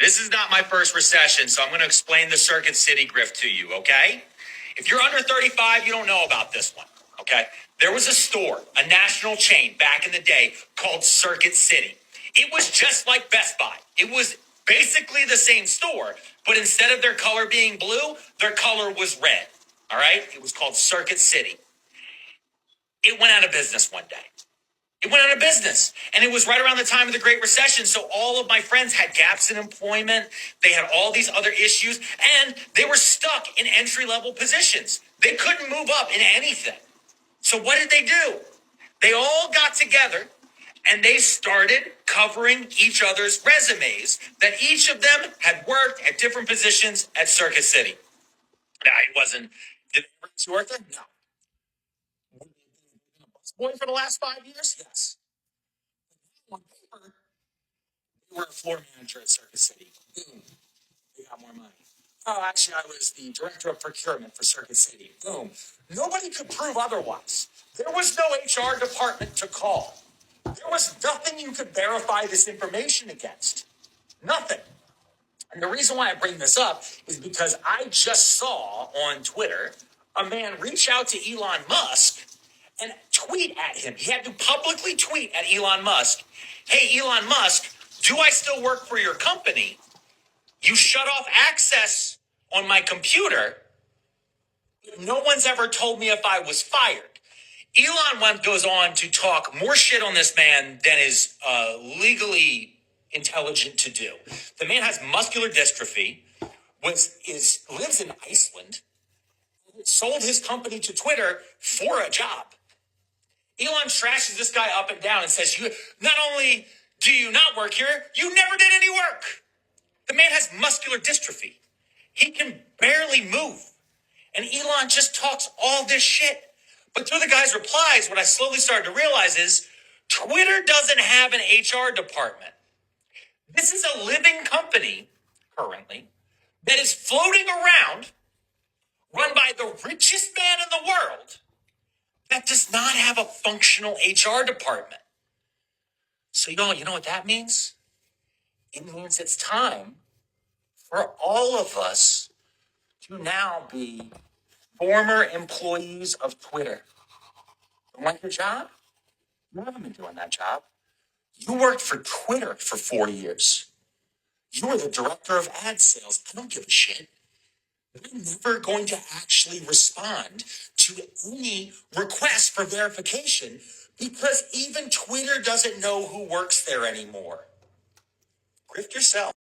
This is not my first recession, so I'm going to explain the Circuit City grift to you, okay? If you're under 35, you don't know about this one, okay? There was a store, a national chain back in the day called Circuit City. It was just like Best Buy. It was basically the same store, but instead of their color being blue, their color was red, all right? It was called Circuit City. It went out of business one day. It went out of business. And it was right around the time of the Great Recession. So all of my friends had gaps in employment. They had all these other issues. And they were stuck in entry-level positions. They couldn't move up in anything. So what did they do? They all got together and they started covering each other's resumes that each of them had worked at different positions at Circuit City. Now, it wasn't, did you work there? No. Boy for the last 5 years? Yes. On paper, they were a floor manager at Circuit City. Boom. They got more money. Oh, actually, I was the director of procurement for Circuit City. Boom. Nobody could prove otherwise. There was no HR department to call. There was nothing you could verify this information against. Nothing. And the reason why I bring this up is because I just saw on Twitter a man reach out to Elon Musk and tweet at him. He had to publicly tweet at Elon Musk, "Hey, Elon Musk, do I still work for your company? You shut off access on my computer. No one's ever told me if I was fired." Elon goes on to talk more shit on this man than is legally intelligent to do. The man has muscular dystrophy, lives in Iceland, sold his company to Twitter for a job. Elon trashes this guy up and down and says, "You not only do you not work here, you never did any work." The man has muscular dystrophy. He can barely move. And Elon just talks all this shit. But through the guy's replies, what I slowly started to realize is Twitter doesn't have an HR department. This is a living company currently that is floating around, run by the richest man in the world, that does not have a functional HR department. So, you know what that means? It means it's time for all of us to now be former employees of Twitter. Don't like your job? You haven't been doing that job. You worked for Twitter for 4 years. You were the director of ad sales. I don't give a shit. They're never going to actually respond to any request for verification because even Twitter doesn't know who works there anymore. Grift yourself.